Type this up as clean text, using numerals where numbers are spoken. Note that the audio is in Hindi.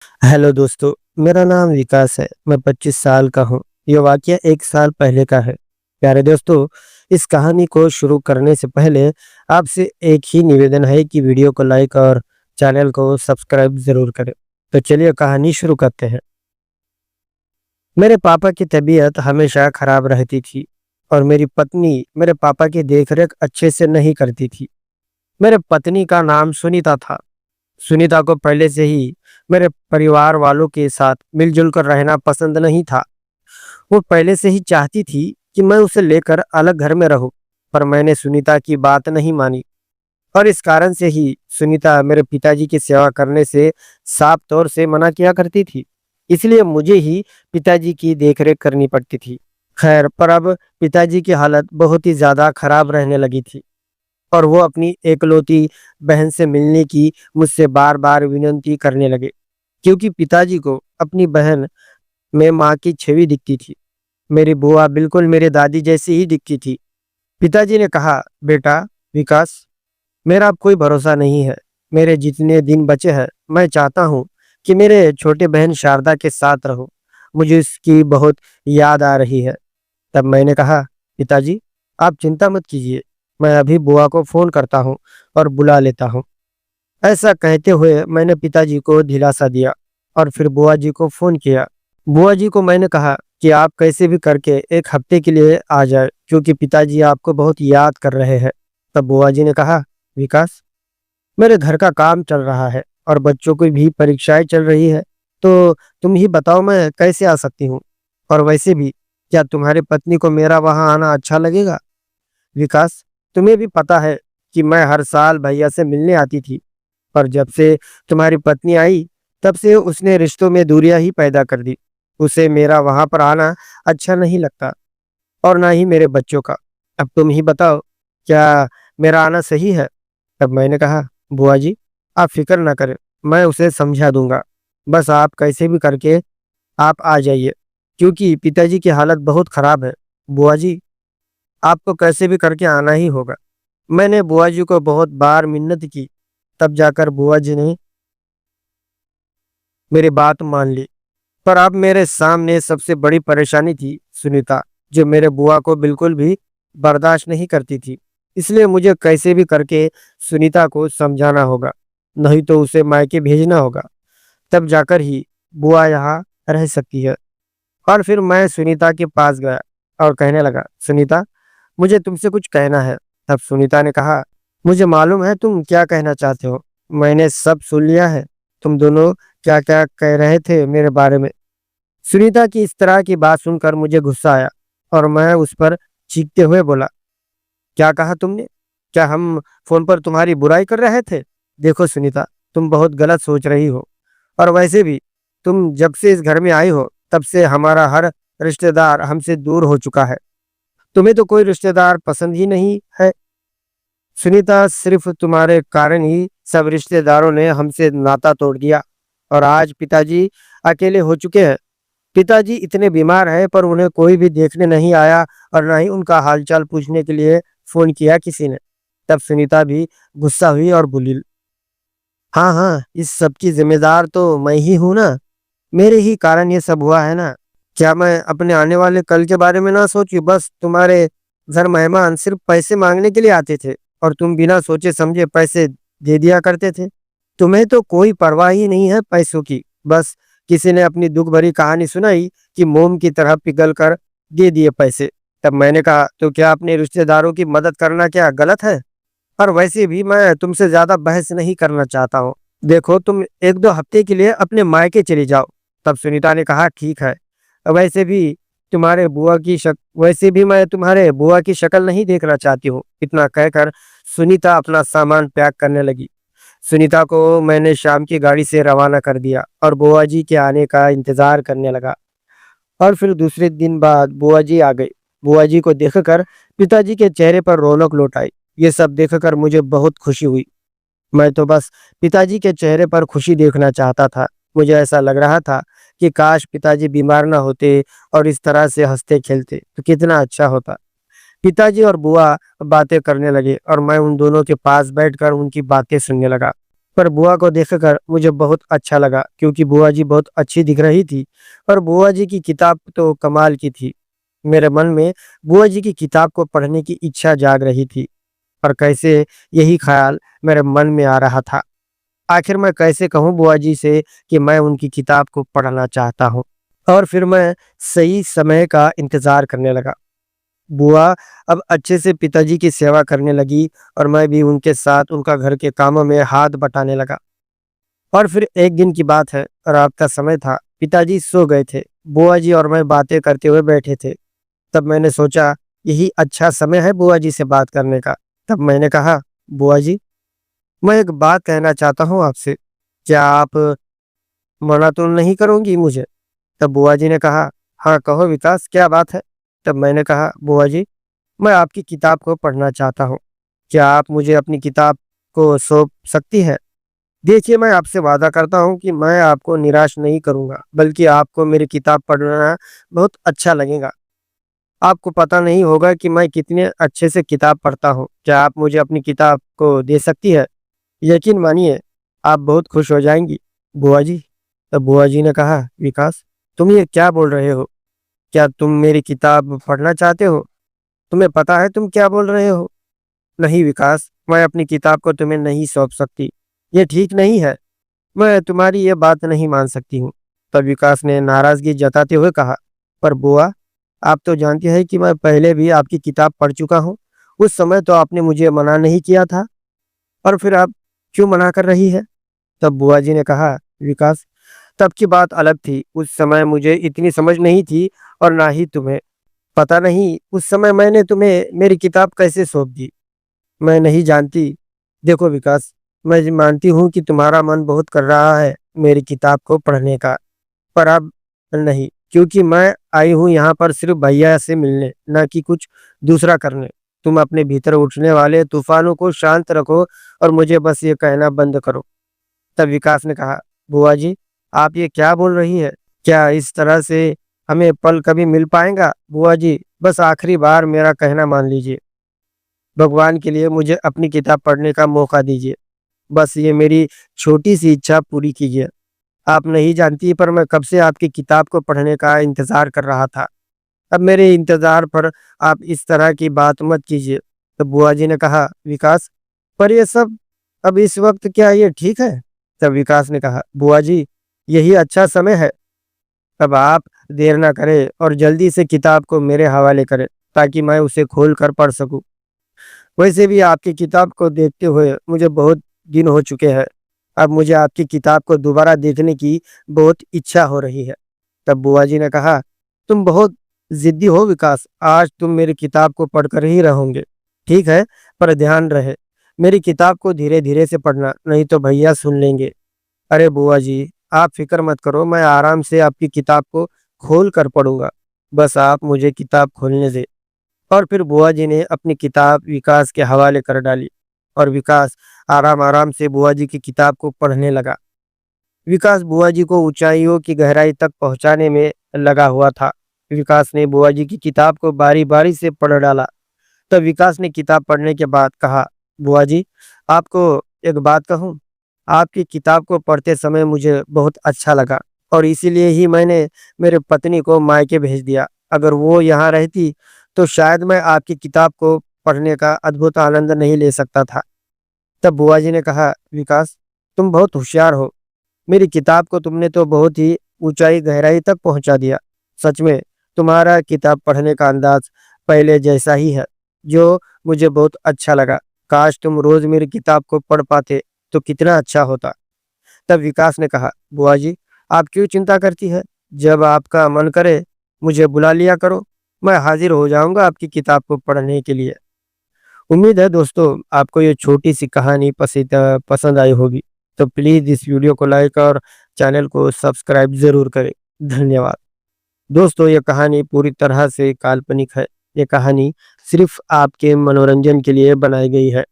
हेलो दोस्तों, मेरा नाम विकास है। मैं 25 साल का हूँ। ये वाक़या 1 साल पहले का है। प्यारे दोस्तों, इस कहानी को शुरू करने से पहले आपसे एक ही निवेदन है कि वीडियो को लाइक और चैनल को सब्सक्राइब ज़रूर करें। तो चलिए कहानी शुरू करते हैं। मेरे पापा की तबीयत हमेशा खराब रहती थी और मेरी पत्नी मेरे पापा की देखरेख अच्छे से नहीं करती थी। मेरे पत्नी का नाम सुनीता था। सुनीता को पहले से ही मेरे परिवार वालों के साथ मिलजुल कर रहना पसंद नहीं था। वो पहले से ही चाहती थी कि मैं उसे लेकर अलग घर में रहूं, पर मैंने सुनीता की बात नहीं मानी और इस कारण से ही सुनीता मेरे पिताजी की सेवा करने से साफ तौर से मना किया करती थी। इसलिए मुझे ही पिताजी की देखरेख करनी पड़ती थी। खैर, पर अब पिताजी की हालत बहुत ही ज्यादा खराब रहने लगी थी और वो अपनी एकलौती बहन से मिलने की मुझसे बार-बार विनती करने लगे, क्योंकि पिताजी को अपनी बहन में माँ की छवि दिखती थी। मेरी बुआ बिल्कुल मेरी दादी जैसी ही दिखती थी। पिताजी ने कहा, बेटा विकास, मेरा अब कोई भरोसा नहीं है। मेरे जितने दिन बचे हैं, मैं चाहता हूँ कि मेरे छोटे बहन शारदा के साथ रहूं। मुझे उसकी बहुत याद आ रही है। तब मैंने कहा, पिताजी, आप चिंता मत कीजिए। मैं अभी बुआ को फ़ोन करता हूँ और बुला लेता हूँ। ऐसा कहते हुए मैंने पिताजी को दिलासा दिया और फिर बुआ जी को फ़ोन किया। बुआ जी को मैंने कहा कि आप कैसे भी करके 1 हफ्ते के लिए आ जाएँ, क्योंकि पिताजी आपको बहुत याद कर रहे हैं। तब बुआ जी ने कहा, विकास, मेरे घर का काम चल रहा है और बच्चों की भी परीक्षाएँ चल रही है, तो तुम ही बताओ मैं कैसे आ सकती हूँ? और वैसे भी क्या तुम्हारी पत्नी को मेरा वहाँ आना अच्छा लगेगा? विकास, तुम्हें भी पता है कि मैं हर साल भैया से मिलने आती थी, पर जब से तुम्हारी पत्नी आई, तब से उसने रिश्तों में दूरियां ही पैदा कर दी। उसे मेरा वहां पर आना अच्छा नहीं लगता और ना ही मेरे बच्चों का। अब तुम ही बताओ, क्या मेरा आना सही है? तब मैंने कहा, बुआ जी, आप फिक्र ना करें, मैं उसे समझा दूंगा। बस आप कैसे भी करके आप आ जाइए, क्योंकि पिताजी की हालत बहुत खराब है। बुआ जी, आपको कैसे भी करके आना ही होगा। मैंने बुआ जी को बहुत बार मिन्नत की, तब जाकर बुआ जी ने मेरी बात मान ली। पर अब मेरे सामने सबसे बड़ी परेशानी थी सुनीता, जो मेरे बुआ को बिल्कुल भी बर्दाश्त नहीं करती थी। इसलिए मुझे कैसे भी करके सुनीता को समझाना होगा, नहीं तो उसे मायके भेजना होगा। तब जाकर ही बुआ यहाँ रह सकती है। और फिर मैं सुनीता के पास गया और कहने लगा, सुनीता, मुझे तुमसे कुछ कहना है। तब सुनीता ने कहा, मुझे मालूम है तुम क्या कहना चाहते हो। मैंने सब सुन लिया है। तुम दोनों क्या क्या कह रहे थे मेरे बारे में। सुनीता की इस तरह की बात सुनकर मुझे गुस्सा आया और मैं उस पर चीखते हुए बोला, क्या कहा तुमने? क्या हम फोन पर तुम्हारी बुराई कर रहे थे? देखो सुनीता, तुम बहुत गलत सोच रही हो और वैसे भी तुम जब से इस घर में आई हो, तब से हमारा हर रिश्तेदार हमसे दूर हो चुका है। तुम्हें तो कोई रिश्तेदार पसंद ही नहीं है। सुनीता, सिर्फ तुम्हारे कारण ही सब रिश्तेदारों ने हमसे नाता तोड़ दिया और आज पिताजी अकेले हो चुके हैं। पिताजी इतने बीमार हैं, पर उन्हें कोई भी देखने नहीं आया और ना ही उनका हालचाल पूछने के लिए फोन किया किसी ने। तब सुनीता भी गुस्सा हुई और बोली, हाँ हाँ, इस सब की जिम्मेदार तो मैं ही हूँ ना। मेरे ही कारण ये सब हुआ है ना। क्या मैं अपने आने वाले कल के बारे में ना सोचूं? बस तुम्हारे घर मेहमान सिर्फ पैसे मांगने के लिए आते थे और तुम बिना सोचे समझे पैसे दे दिया करते थे। तुम्हें तो कोई परवाह ही नहीं है पैसों की। बस किसी ने अपनी दुख भरी कहानी सुनाई कि मोम की तरह पिघल कर दे दिए पैसे। तब मैंने कहा, तो क्या अपने रिश्तेदारों की मदद करना क्या गलत है? और वैसे भी मैं तुमसे ज्यादा बहस नहीं करना चाहता हूँ। देखो, तुम 1-2 हफ्ते के लिए अपने मायके चली जाओ। तब सुनीता ने कहा, ठीक है। वैसे भी वैसे भी मैं तुम्हारे बुआ की शक्ल नहीं देखना चाहती हूँ। इतना कहकर सुनीता अपना सामान पैक करने लगी। सुनीता को मैंने शाम की गाड़ी से रवाना कर दिया और बुआ जी के आने का इंतजार करने लगा। और फिर दूसरे दिन बाद बुआ जी आ गई। बुआ जी को देखकर पिताजी के चेहरे पर रौनक लौट आई। ये सब देखकर मुझे बहुत खुशी हुई। मैं तो बस पिताजी के चेहरे पर खुशी देखना चाहता था। मुझे ऐसा लग रहा था कि काश पिताजी बीमार ना होते और इस तरह से हंसते खेलते तो कितना अच्छा होता। पिताजी और बुआ बातें करने लगे और मैं उन दोनों के पास बैठकर उनकी बातें सुनने लगा। पर बुआ को देखकर मुझे बहुत अच्छा लगा क्योंकि बुआ जी बहुत अच्छी दिख रही थी और बुआ जी की किताब तो कमाल की थी। मेरे मन में बुआ जी की किताब को पढ़ने की इच्छा जाग रही थी। पर कैसे यही ख्याल मेरे मन में आ रहा था। आखिर मैं कैसे कहूँ बुआ जी से कि मैं उनकी किताब को पढ़ना चाहता हूँ। और फिर मैं सही समय का इंतज़ार करने लगा। बुआ अब अच्छे से पिताजी की सेवा करने लगी और मैं भी उनके साथ उनका घर के कामों में हाथ बटाने लगा। और फिर एक दिन की बात है, रात का समय था, पिताजी सो गए थे। बुआ जी और मैं बातें करते हुए बैठे थे। तब मैंने सोचा यही अच्छा समय है बुआ जी से बात करने का। तब मैंने कहा, बुआ जी, मैं एक बात कहना चाहता हूँ आपसे। क्या आप मना तो नहीं करोगी मुझे? तब बुआ जी ने कहा, हाँ कहो विकास, क्या बात है? तब मैंने कहा, बुआ जी, मैं आपकी किताब को पढ़ना चाहता हूँ। क्या आप मुझे अपनी किताब को सौंप सकती हैं? देखिए, मैं आपसे वादा करता हूँ कि मैं आपको निराश नहीं करूँगा, बल्कि आपको मेरी किताब पढ़ना बहुत अच्छा लगेगा। आपको पता नहीं होगा कि मैं कितने अच्छे से किताब पढ़ता हूँ। क्या आप मुझे अपनी किताब को दे सकती है? यकीन मानिए, आप बहुत खुश हो जाएँगी, बुआ जी। तब बुआ जी ने कहा, विकास, तुम ये क्या बोल रहे हो? क्या तुम मेरी किताब पढ़ना चाहते हो? तुम्हें पता है तुम क्या बोल रहे हो? नहीं विकास, मैं अपनी किताब को तुम्हें नहीं सौंप सकती। ये ठीक नहीं है। मैं तुम्हारी ये बात नहीं मान सकती हूँ। तब विकास ने नाराज़गी जताते हुए कहा, पर बुआ, आप तो जानती हैं कि मैं पहले भी आपकी किताब पढ़ चुका हूँ। उस समय तो आपने मुझे मना नहीं किया था और फिर आप क्यों मना कर रही है? तब बुआ जी ने कहा, विकास, तब की बात अलग थी। उस समय मुझे इतनी समझ नहीं थी और ना ही तुम्हें। पता नहीं उस समय मैंने तुम्हें मेरी किताब कैसे सौंप दी। मैं नहीं जानती। देखो विकास, मैं मानती हूँ कि तुम्हारा मन बहुत कर रहा है मेरी किताब को पढ़ने का, पर अब नहीं, क्योंकि मैं आई हूँ यहाँ पर सिर्फ भैया से मिलने, ना कि कुछ दूसरा करने। तुम अपने भीतर उठने वाले तूफानों को शांत रखो और मुझे बस ये कहना बंद करो। तब विकास ने कहा, बुआ जी, आप ये क्या बोल रही है? क्या इस तरह से हमें पल कभी मिल पाएगा? बुआ जी, बस आखिरी बार मेरा कहना मान लीजिए। भगवान के लिए मुझे अपनी किताब पढ़ने का मौका दीजिए। बस ये मेरी छोटी-सी इच्छा पूरी कीजिए। आप नहीं जानती पर मैं कब से आपकी किताब को पढ़ने का इंतज़ार कर रहा था। अब मेरे इंतज़ार पर आप इस तरह की बात मत कीजिए। तो बुआ जी ने कहा, विकास, पर ये सब अब इस वक़्त क्या ये ठीक है? तब विकास ने कहा, बुआ जी, यही अच्छा समय है। अब आप देर ना करें और जल्दी से किताब को मेरे हवाले करें, ताकि मैं उसे खोल कर पढ़ सकूँ। वैसे भी आपकी किताब को देखते हुए मुझे बहुत दिन हो चुके हैं। अब मुझे आपकी किताब को दोबारा देखने की बहुत इच्छा हो रही है। तब बुआ जी ने कहा, तुम बहुत ज़िद्दी हो विकास, आज तुम मेरी किताब को पढ़कर ही रहोगे। ठीक है, पर ध्यान रहे, मेरी किताब को धीरे-धीरे से पढ़ना, नहीं तो भैया सुन लेंगे। अरे बुआ जी, आप फ़िक्र मत करो, मैं आराम से आपकी किताब को खोल कर पढ़ूँगा। बस आप मुझे किताब खोलने दें। और फिर बुआ जी ने अपनी किताब विकास के हवाले कर डाली और विकास आराम-आराम से बुआ जी की किताब को पढ़ने लगा। विकास बुआ जी को ऊंचाइयों की गहराई तक पहुंचाने में लगा हुआ था। विकास ने बुआ जी की किताब को बारी-बारी से पढ़ डाला। तब विकास ने किताब पढ़ने के बाद कहा, बुआ जी, आपको एक बात कहूँ? आपकी किताब को पढ़ते समय मुझे बहुत अच्छा लगा और इसीलिए ही मैंने मेरे पत्नी को मायके भेज दिया। अगर वो यहाँ रहती तो शायद मैं आपकी किताब को पढ़ने का अद्भुत आनंद नहीं ले सकता था। तब बुआ जी ने कहा, विकास, तुम बहुत होशियार हो। मेरी किताब को तुमने तो बहुत ही ऊंचाई गहराई तक पहुंचा दिया। सच में तुम्हारा किताब पढ़ने का अंदाज पहले जैसा ही है, जो मुझे बहुत अच्छा लगा। काश तुम रोज मेरी किताब को पढ़ पाते तो कितना अच्छा होता। तब विकास ने कहा, बुआ जी, आप क्यों चिंता करती है? जब आपका मन करे मुझे बुला लिया करो, मैं हाजिर हो जाऊंगा आपकी किताब को पढ़ने के लिए। उम्मीद है दोस्तों आपको ये छोटी सी कहानी पसंद आई होगी। तो प्लीज़ इस वीडियो को लाइक और चैनल को सब्सक्राइब ज़रूर करें। धन्यवाद। दोस्तों ये कहानी पूरी तरह से काल्पनिक है। ये कहानी सिर्फ आपके मनोरंजन के लिए बनाई गई है।